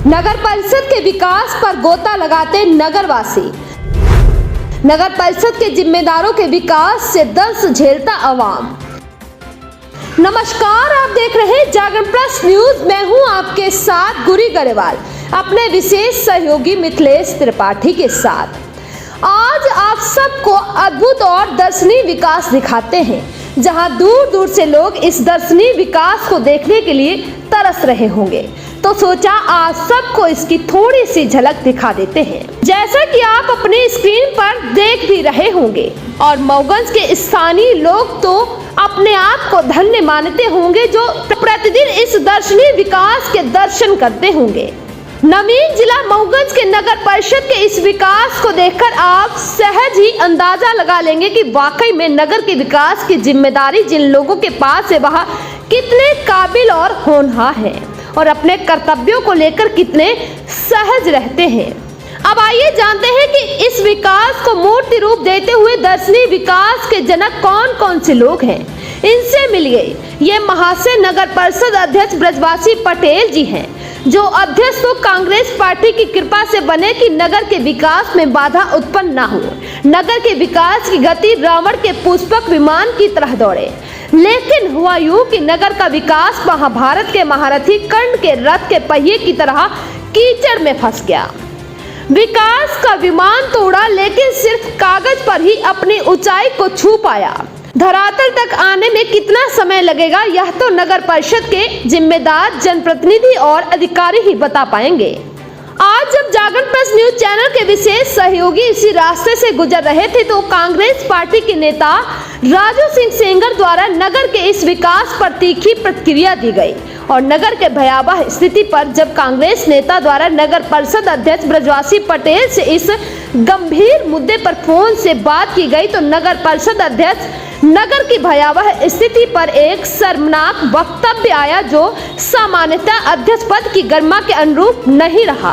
नगर परिषद के विकास पर गोता लगाते नगरवासी। नगर परिषद के जिम्मेदारों के विकास से दर्द झेलता अवाम। नमस्कार, आप देख रहे हैं जागरण प्लस न्यूज। मैं हूं आपके साथ गुरी गरेवाल, अपने विशेष सहयोगी मिथिलेश त्रिपाठी के साथ। आज आप सबको अद्भुत और दर्शनीय विकास दिखाते हैं, जहां दूर दूर से लोग इस दर्शनीय विकास को देखने के लिए तरस रहे होंगे। तो सोचा आज सबको इसकी थोड़ी सी झलक दिखा देते हैं। जैसा कि आप अपने स्क्रीन पर देख भी रहे होंगे और मऊगंज के स्थानीय लोग तो अपने आप को धन्य मानते होंगे जो प्रतिदिन इस दर्शनीय विकास के दर्शन करते होंगे। नवीन जिला मऊगंज के नगर परिषद के इस विकास को देखकर आप सहज ही अंदाजा लगा लेंगे कि वाकई में नगर के विकास की जिम्मेदारी जिन लोगों के पास है वह कितने काबिल और होनहार हैं और अपने कर्तव्यों को लेकर कितने सहज रहते हैं। अब आइए जानते हैं कि इस विकास को मूर्ति रूप देते हुए दर्शनीय विकास के जनक कौन कौन से लोग हैं। इनसे मिलिए। ये महाशय नगर परिषद अध्यक्ष ब्रजवासी पटेल जी हैं, जो अध्यक्ष तो कांग्रेस पार्टी की कृपा से बने कि नगर के विकास में बाधा उत्पन्न न हो। नगर के विकास की गति रावण के पुष्पक विमान की तरह दौड़े, लेकिन हुआ यूं कि नगर का विकास महाभारत के महारथी कर्ण के रथ के पहिए की तरह कीचड़ में फंस गया। विकास का विमान तो उड़ा, लेकिन सिर्फ कागज पर ही अपनी ऊंचाई को छू पाया। धरातल तक आने में कितना समय लगेगा, यह तो नगर परिषद के जिम्मेदार जनप्रतिनिधि और अधिकारी ही बता पाएंगे। आज जब जागरण प्लस न्यूज चैनल के विशेष सहयोगी इसी रास्ते से गुजर रहे थे तो कांग्रेस पार्टी के नेता राजू सिंह सेंगर द्वारा नगर के इस विकास पर तीखी प्रतिक्रिया दी गई और नगर के भयावह स्थिति पर जब कांग्रेस नेता द्वारा नगर परिषद अध्यक्ष ब्रजवासी पटेल से इस गंभीर मुद्दे पर फोन से बात की गई तो नगर परिषद अध्यक्ष नगर की भयावह स्थिति पर एक शर्मनाक वक्तव्य आया जो सामान्यतः अध्यक्ष पद की गरिमा के अनुरूप नहीं रहा।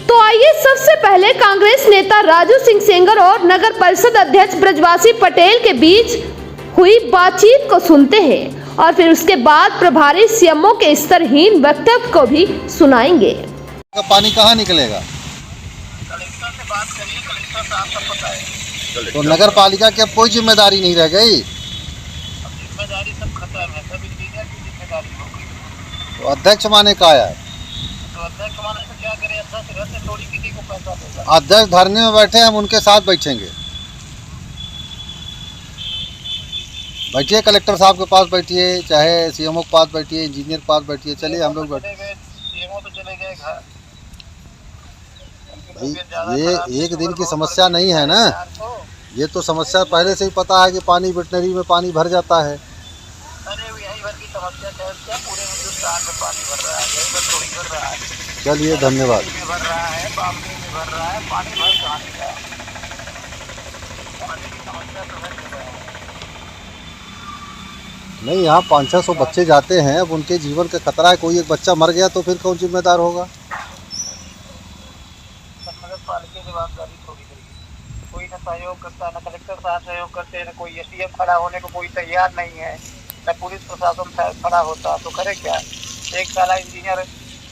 तो आइए सबसे पहले कांग्रेस नेता राजू सिंह सेंगर और नगर परिषद अध्यक्ष ब्रजवासी पटेल के बीच हुई बातचीत को सुनते हैं और फिर उसके बाद प्रभारी सीएमओ के स्तरहीन वक्तव्य को भी सुनाएंगे। पानी कहाँ निकलेगा? कलेक्टर से बात करिए, कलेक्टर साहब सब पता है। तो नगर पालिका की अब कोई जिम्मेदारी नहीं रह गई। अब जिम्मेदारी सब खत्म है, सब इंजीनियर की जिम्मेदारी हो गई। तो अध्यक्ष माने का है? तो अध्यक्ष माने तो क्या करे, अध्यक्ष घर से थोड़ी किसी को पैसा देगा। अध्यक्ष धरने में बैठे, हम उनके साथ बैठेंगे। बैठिए, कलेक्टर साहब के पास बैठिए, चाहे सीएमओ के पास बैठिए, इंजीनियर के पास बैठिए। चलिए हम लोग बैठे। सीएमओ तो चले गए घर। ये एक दिन की समस्या नहीं है ना, ये तो समस्या पहले से ही पता है कि पानी वेटनरी में पानी भर जाता है। अरे यही भर की समस्या है, क्या पूरे हिंदुस्तान में पानी भर रहा है, यही भर थोड़ी भर रहा है। चलिए धन्यवाद। भर रहा है, बॉम्बे में भर रहा है, पानी भर कहाँ से है? पानी की समस्या तो हर जगह है। नहीं, यहाँ 500-600 बच्चे जाते हैं, अब उनके जीवन का खतरा है। कोई एक बच्चा मर गया तो फिर कौन जिम्मेदार होगा? पालिका जवाबदारी थोड़ी करेगी। कोई ना सहयोग करता, ना कलेक्टर साहब सहयोग करते, ना कोई एसडीएम खड़ा होने को कोई तैयार नहीं है, ना पुलिस प्रशासन खड़ा होता, तो करे क्या? एक साला इंजीनियर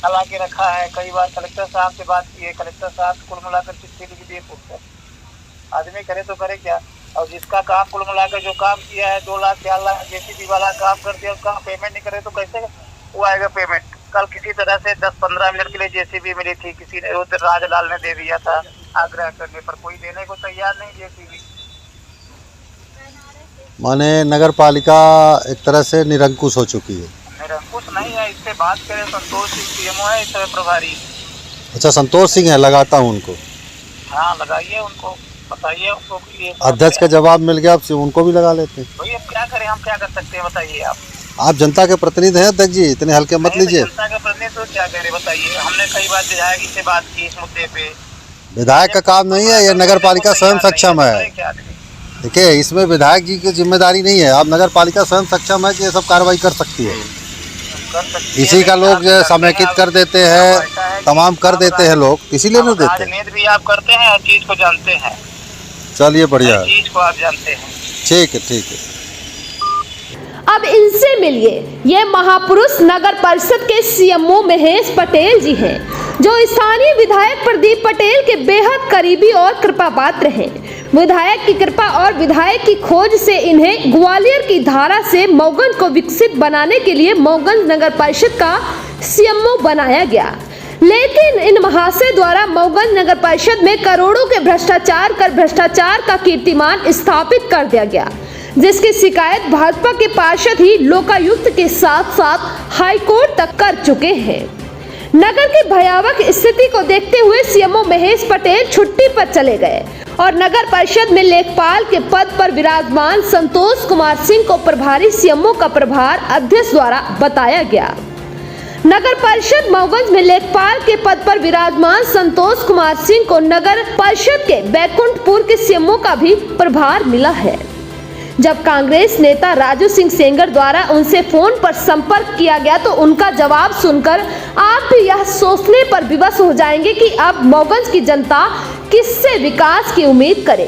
हला के रखा है। कई बार कलेक्टर साहब से बात की है, कलेक्टर साहब कुल मिलाकर चिट्ठी लिख दिए पुस्तक। आदमी करे तो करे क्या? और जिसका काम कुल मिलाकर जो काम किया है 2 लाख 4 लाख जेसीबी वाला काम कर दिया, उसका पेमेंट नहीं करे तो कैसे वो आएगा पेमेंट? कल किसी तरह से 10-15 मिनट के लिए जेसीबी मिली थी, किसी ने राजलाल ने दे दिया था आग्रह करने पर, कोई देने को तैयार नहीं जेसीबी। माने नगर पालिका एक तरह से निरंकुश हो चुकी है। निरंकुश नहीं है, इससे बात करें संतोष सिंह सीएमओ है, इस तरह प्रभारी। अच्छा, संतोष सिंह है, लगाता हूँ उनको। हाँ लगाइए, उनको बताइए उनको। अध्यक्ष का जवाब मिल गया, अब उनको भी लगा लेते हैं। भाई अब क्या करें, हम क्या कर सकते हैं बताइए आप जनता के प्रतिनिधि हैं अध्यक्ष जी, इतने हल्के मत लीजिए। जनता के प्रतिनिधि तो क्या करें बताइए? हमने कई बार विधायक से बात की इस मुद्दे पे। विधायक का काम नहीं है, ये नगर पालिका स्वयं सक्षम है। देखिए, इसमें विधायक जी की जिम्मेदारी नहीं है। आप नगर पालिका स्वयं सक्षम है कि ये सब कार्रवाई कर सकती है। इसी का लोग जो समेकित कर देते हैं, तमाम कर देते हैं लोग, इसीलिए नहीं देते। राजनीति भी आप करते हैं, हर चीज को जानते हैं। चलिए बढ़िया, चीज को आप जानते हैं। ठीक है ठीक है। अब इनसे मिलिए। ये महापुरुष नगर परिषद के सीएमओ महेश पटेल जी हैं, जो स्थानीय विधायक प्रदीप पटेल के बेहद करीबी और कृपा पात्र हैं। विधायक की कृपा और विधायक की खोज से इन्हें ग्वालियर की धारा से मऊगंज को विकसित बनाने के लिए मऊगंज नगर परिषद का सीएमओ बनाया गया। लेकिन इन महाशय द्वारा मऊगंज नगर परिषद में करोड़ों के भ्रष्टाचार कर भ्रष्टाचार का कीर्तिमान स्थापित कर दिया गया, जिसकी शिकायत भाजपा के पार्षद ही लोकायुक्त के साथ साथ हाईकोर्ट तक कर चुके हैं। नगर की भयावह स्थिति को देखते हुए सीएमओ महेश पटेल छुट्टी पर चले गए और नगर परिषद में लेखपाल के पद पर विराजमान संतोष कुमार सिंह को प्रभारी सीएमओ का प्रभार अध्यक्ष द्वारा बताया गया। नगर परिषद मऊगंज में लेखपाल के पद पर विराजमान संतोष कुमार सिंह को नगर परिषद के बैकुंठपुर के सीएमओ का भी प्रभार मिला है। जब कांग्रेस नेता राजू सिंह सेंगर द्वारा उनसे फोन पर संपर्क किया गया तो उनका जवाब सुनकर आप भी यह सोचने पर विवश हो जाएंगे कि अब मऊगंज की जनता किससे विकास की उम्मीद करे।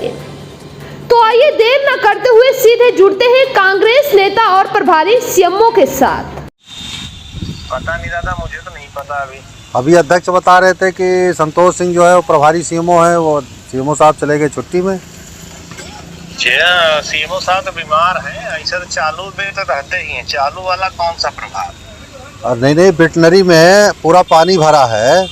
तो आइए देर न करते हुए सीधे जुड़ते हैं कांग्रेस नेता और प्रभारी सीएमओ के साथ। पता नहीं दादा, मुझे तो नहीं पता। अभी अध्यक्ष बता रहे थे कि संतोष सिंह जो है वो प्रभारी सीएमओ है, वो सीएमओ साहब चले गए छुट्टी में। सीएमओ साहब तो बीमार हैं, ऐसा तो चालू में तो रहते ही हैं। चालू वाला कौन सा प्रभार? और नहीं, वेटनरी में पूरा पानी भरा है।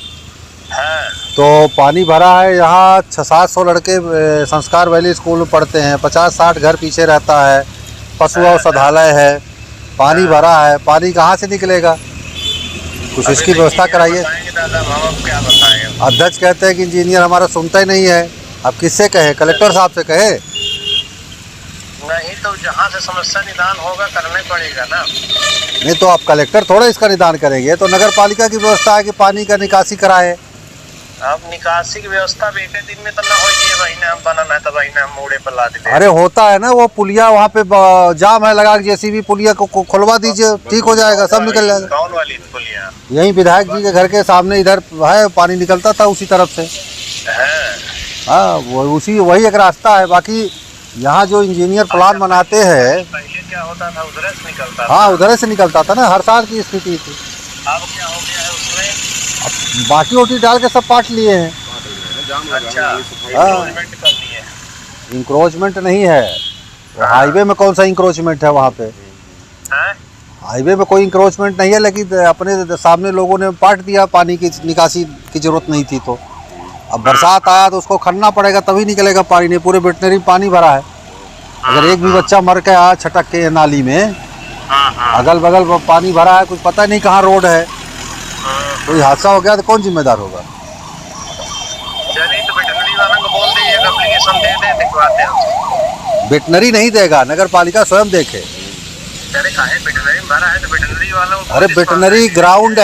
हाँ। तो पानी भरा है, यहाँ 600-700 लड़के संस्कार वैली स्कूल में पढ़ते हैं, 50-60 घर पीछे रहता है, पशु औषधालय है, पानी भरा है, पानी कहाँ से निकलेगा? कुछ इसकी व्यवस्था कराइए। अध्यक्ष कहते हैं कि इंजीनियर हमारा सुनता ही नहीं है। अब किससे कहे? कलेक्टर साहब से कहे? नहीं तो जहाँ से समस्या निदान होगा करना पड़ेगा ना। नहीं तो आप कलेक्टर थोड़ा इसका निदान करेंगे, तो नगर पालिका की व्यवस्था है कि पानी का निकासी कराए। अब निकासी की व्यवस्था भी एक दिन में तो ना होगी, भाई ने हम बनाना है तो भाई ने हम मोड़े पर ला देते। अरे होता है ना, वो पुलिया वहाँ पे जाम है लगा, जेसीबी पुलिया को खुलवा दीजिए, ठीक हो जाएगा, सब निकल जाएगा। कौन वाली पुलिया? यही विधायक जी के घर के सामने इधर है, पानी निकलता था उसी तरफ से। हाँ, वही एक रास्ता है। बाकी यहाँ जो इंजीनियर प्लान बनाते हैं, पहले क्या होता था, उधर से निकलता? हाँ, उधर से निकलता था ना, हर साल की स्थिति थी। अब क्या हो गया है उसमें? बाकी ओटी डाल के सब पाट लिए हैं। अच्छा, इंक्रोचमेंट कर लिए? इंक्रोचमेंट नहीं है, हाईवे में कौन सा इंक्रोचमेंट है वहाँ पे? हाईवे में कोई इंक्रोचमेंट नहीं है, लेकिन अपने सामने लोगों ने पाट दिया, पानी की निकासी की जरूरत नहीं थी। तो अब बरसात आया तो उसको खनना पड़ेगा, तभी निकलेगा पानी। नहीं, पूरे वेटनरी में पानी भरा है। अगर एक भी बच्चा मर के आया छटक के नाली में, अगल बगल पानी भरा है, कुछ पता नहीं कहाँ रोड है, कोई हादसा हो गया तो कौन जिम्मेदार होगा? चलिए तो वेटनरी वालों को बोल दीजिए, एप्लीकेशन दे दे, दिखवाते हैं। वेटनरी नहीं देगा, नगर पालिका स्वयं देखे। वेटनरी में भरा है तो वेटनरी वालों को। अरे वेटनरी ग्राउंड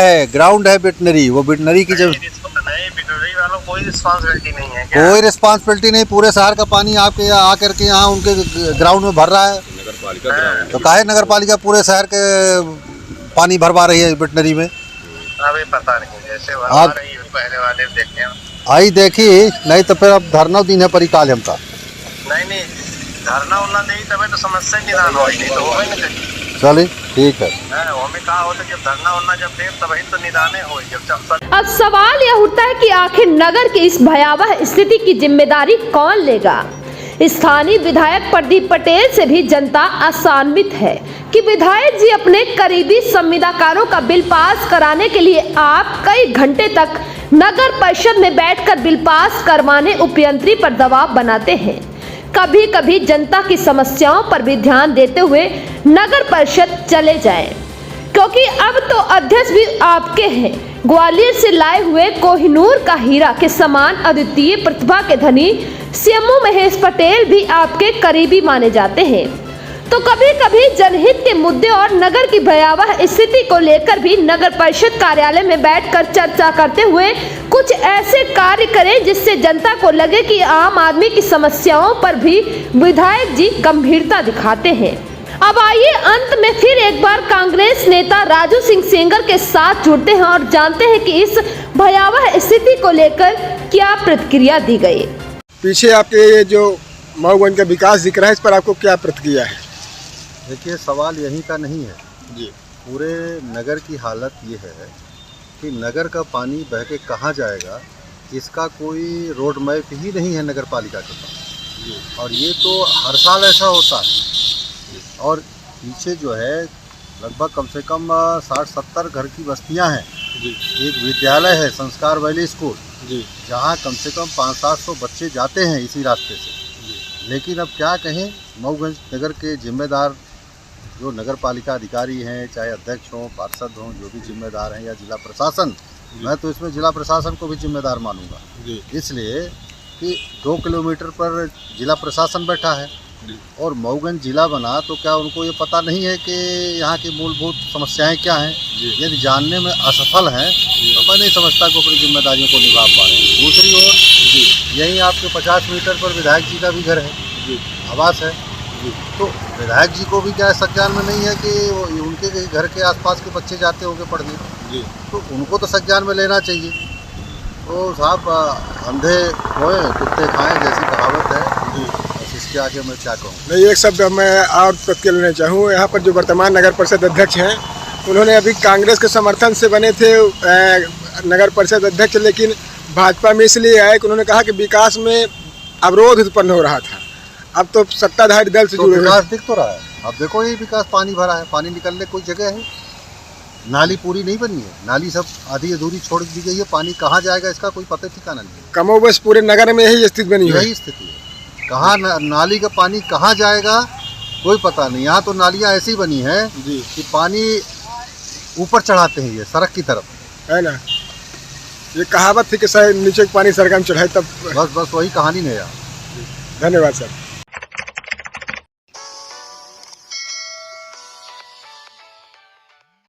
है वेटनरी, वो वेटनरी की जब वेटनरी वालों को कोई रिस्पांसिबिलिटी नहीं है। कोई रिस्पांसिबिलिटी नहीं, पूरे शहर का पानी आपके यहाँ आकर के यहाँ उनके ग्राउंड में भर रहा है। नगर पालिका ग्राउंड, तो काहे नगर पालिका पूरे शहर के पानी भरवा रही है वेटनरी में? अभी पता नहीं, जैसे भरवा रही है पहले वाले देखते हैं। आई देखी नहीं तो फिर अब धरना दिन है परिकाल हमका। नहीं, धरना उरना नहीं तब तो समस्या निदान हो, नहीं तो होगा नहीं। चलिए ठीक है। हमें कहा होता जब धरना उरना जब दे तभी तो निदाने हो। अब सवाल यह उठता है कि आखिर नगर की इस भयावह स्थिति की जिम्मेदारी कौन लेगा? स्थानीय विधायक प्रदीप पटेल से भी जनता असंतुष्ट है कि विधायक जी अपने करीबी संविदाकारों का बिल पास कराने के लिए आप कई घंटे तक नगर परिषद में बैठकर बिल पास करवाने उपयंत्री पर दबाव बनाते हैं। कभी कभी जनता की समस्याओं पर भी ध्यान देते हुए नगर परिषद चले जाएं, क्योंकि अब तो अध्यक्ष भी आपके हैं। ग्वालियर से लाए हुए कोहिनूर का हीरा के समान अद्वितीय प्रतिभा के धनी सीएमओ महेश पटेल भी आपके करीबी माने जाते हैं। तो कभी कभी जनहित के मुद्दे और नगर की भयावह स्थिति को लेकर भी नगर परिषद कार्यालय में बैठकर चर्चा करते हुए कुछ ऐसे कार्य करें जिससे जनता को लगे कि आम आदमी की समस्याओं पर भी विधायक जी गंभीरता दिखाते हैं। अब आइए अंत में फिर एक बार कांग्रेस नेता राजू सिंह सेंगर के साथ जुड़ते हैं और जानते हैं कि इस भयावह स्थिति को लेकर क्या प्रतिक्रिया दी गई। पीछे आपके ये जो मऊगंज का विकास दिख रहा है, इस पर आपको क्या प्रतिक्रिया है? देखिए, सवाल यहीं का नहीं है जी। पूरे नगर की हालत ये है कि नगर का पानी बह के कहाँ जाएगा, इसका कोई रोड मैप ही नहीं है नगर पालिका के पास। और ये तो हर साल ऐसा होता है। और पीछे जो है लगभग कम से कम 60-70 घर की बस्तियां हैं जी। एक विद्यालय है संस्कार वैली स्कूल जी। जहाँ कम से कम 500-700 बच्चे जाते हैं इसी रास्ते से। लेकिन अब क्या कहें, मऊगंज नगर के जिम्मेदार जो नगर पालिका अधिकारी हैं, चाहे अध्यक्ष हों, पार्षद हों, जो भी जिम्मेदार हैं, या जिला प्रशासन, मैं तो इसमें जिला प्रशासन को भी जिम्मेदार मानूंगा। इसलिए कि 2 किलोमीटर पर जिला प्रशासन बैठा है और मऊगंज जिला बना, तो क्या उनको ये पता नहीं है कि यहाँ की मूलभूत समस्याएं क्या हैं? यदि जानने में असफल हैं तो मैं नहीं समझता कि अपनी जिम्मेदारियों को निभा पा रहे हैं। दूसरी ओर यहीं आपके 50 मीटर पर विधायक जी का भी घर है, आवास है। तो विधायक जी को भी क्या संज्ञान में नहीं है कि उनके घर के आसपास के बच्चे जाते होंगे पढ़ने, तो उनको तो संज्ञान में लेना चाहिए। तो साहब, अंधे होए कुत्ते खाएं जैसी कहावत है। बस इसके आगे मैं क्या कहूँ। नहीं, एक शब्द मैं और तथ्य लेना चाहूँ। यहाँ पर जो वर्तमान नगर परिषद अध्यक्ष हैं, उन्होंने अभी कांग्रेस के समर्थन से बने थे नगर परिषद अध्यक्ष, लेकिन भाजपा में इसलिए आए कि उन्होंने कहा कि विकास में अवरोध उत्पन्न हो रहा था। अब तो सत्ताधारी दल से तो जुड़े विकास दिख तो रहा है। अब देखो, ये विकास पानी भरा है, पानी निकलने कोई जगह है, नाली पूरी नहीं बनी है, नाली सब आधी अधूरी छोड़ दी गई है, पानी कहाँ जाएगा इसका कोई पता ठिकाना नहीं है। कमोबश पूरे नगर में यही स्थिति बनी है। यही स्थिति है, कहाँ नाली का पानी कहाँ जाएगा कोई पता नहीं। यहाँ तो नालियाँ ऐसी बनी हैं कि पानी ऊपर चढ़ाते हैं, ये सड़क की तरफ, है ना। ये कहावत थी कि नीचे पानी सड़क में चढ़ाए तब। बस वही कहानी नहीं है। धन्यवाद सर।